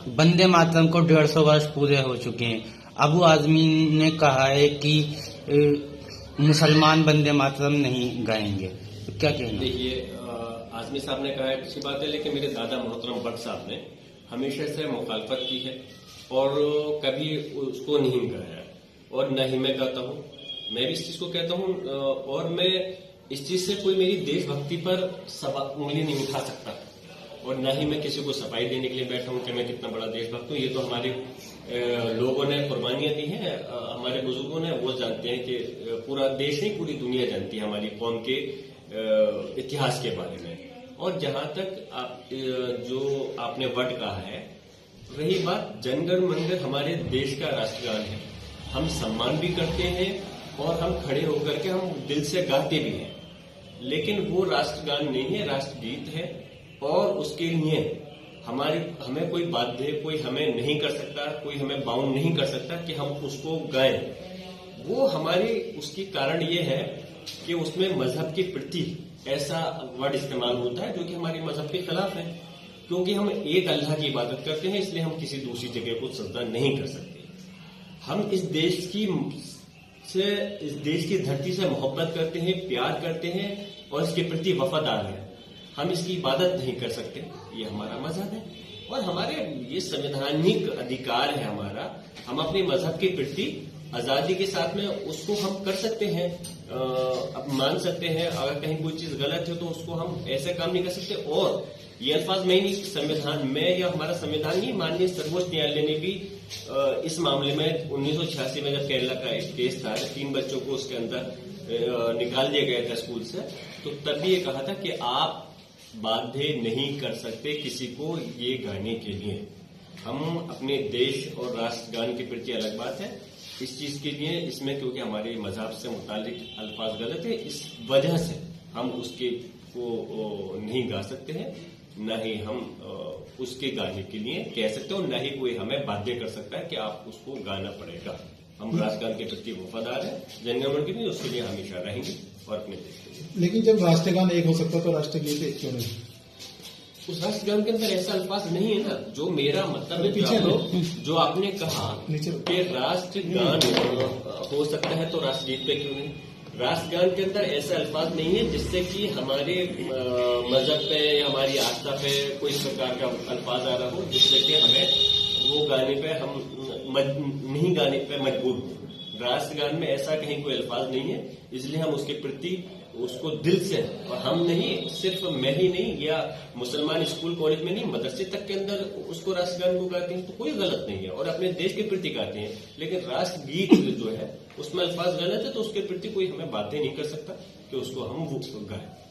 वंदे मातरम को 150 वर्ष पूरे हो चुके हैं। अबू आजमी ने कहा है कि मुसलमान वंदे मातरम नहीं गाएंगे, तो क्या कहना? देखिए, आजमी साहब ने कहा है अच्छी बात है, लेकिन मेरे दादा मोहतरम भट्ट साहब ने हमेशा से मुखालफत की है और कभी उसको नहीं गाया और न ही मैं गाता हूँ। मैं भी इस चीज को कहता हूँ और मैं इस चीज से कोई मेरी देशभक्ति पर उंगली नहीं उठा सकता और न ही मैं किसी को सफाई देने के लिए बैठा हूँ कि मैं कितना बड़ा देशभक्त हूँ। ये तो हमारे लोगों ने कुर्बानियां दी हैं, हमारे बुजुर्गों ने, वो जानते हैं कि पूरा देश नहीं पूरी दुनिया जानती है हमारी कौम के इतिहास के बारे में। और जहां तक जो आपने वर्ड कहा है, रही बात जनगण मनगण हमारे देश का राष्ट्रगान है, हम सम्मान भी करते हैं और हम खड़े होकर के हम दिल से गाते भी हैं, लेकिन वो राष्ट्रगान नहीं है, राष्ट्रगीत है और उसके लिए हमें कोई बाध्य, कोई हमें नहीं कर सकता, कोई हमें बाउंड नहीं कर सकता कि हम उसको गाएं। वो हमारी उसकी कारण ये है कि उसमें मजहब के प्रति ऐसा वर्ड इस्तेमाल होता है जो कि हमारे मजहब के खिलाफ है, क्योंकि हम एक अल्लाह की इबादत करते हैं, इसलिए हम किसी दूसरी जगह को सजदा नहीं कर सकते। हम इस देश की धरती से मोहब्बत करते हैं, प्यार करते हैं और इसके प्रति वफादार हैं। हम इसकी इबादत नहीं कर सकते, ये हमारा मजहब है और हमारे ये संवैधानिक अधिकार है हमारा। हम अपने मजहब के प्रति आजादी के साथ में उसको हम कर सकते हैं, अब मान सकते हैं। अगर कहीं कोई चीज गलत है तो उसको हम ऐसे काम नहीं कर सकते। और ये अल्फाज मैं नहीं, संविधान में या हमारा संविधान नहीं, माननीय सर्वोच्च न्यायालय ने भी इस मामले में 1986 में जब केरला का एक केस था, 3 बच्चों को उसके अंदर निकाल दिया गया था स्कूल से, तो तब भी ये कहा था कि आप बाध्य नहीं कर सकते किसी को ये गाने के लिए। हम अपने देश और राष्ट्रगान के प्रति अलग बात है इस चीज के लिए, इसमें क्योंकि हमारे मजहब से मुतालिक अल्फाज गलत है, इस वजह से हम उसके को नहीं गा सकते हैं, न ही हम उसके गाने के लिए कह सकते हैं और न ही कोई हमें बाध्य कर सकता है कि आप उसको गाना पड़ेगा। हम राष्ट्रगान के प्रति वफादार हैं, जनगण मन के लिए उसके लिए हमेशा रहेंगे और अपने देश के लिए। लेकिन जब राष्ट्रगान एक हो सकता तो राष्ट्रगीत एक क्यों नहीं? उस राष्ट्रगान के अंदर ऐसा अल्फाज नहीं है ना, जो मेरा मतलब है, जो आपने कहा कि राष्ट्रगान हो सकता है तो राष्ट्रगीत पे क्यों नहीं? राष्ट्रगान के अंदर ऐसे अल्फाज नहीं है जिससे कि हमारे मजहब पे या हमारी आस्था पे कोई इस प्रकार का अल्फाज आ रहा हो जिससे कि हमें वो गाने पे हम नहीं गाने पे मजबूर हो। राष्ट्रगान में ऐसा कहीं कोई अल्फाज नहीं है, इसलिए हम उसके प्रति उसको दिल से, और हम नहीं, सिर्फ मैं ही नहीं, या मुसलमान स्कूल कॉलेज में नहीं, मदरसे तक के अंदर उसको राष्ट्रगान को गाते हैं तो कोई गलत नहीं है और अपने देश के प्रति गाते हैं। लेकिन राष्ट्रगीत जो है उसमें अल्फाज गलत है तो उसके प्रति कोई हमें बातें नहीं कर सकता कि उसको हम वो गाएं।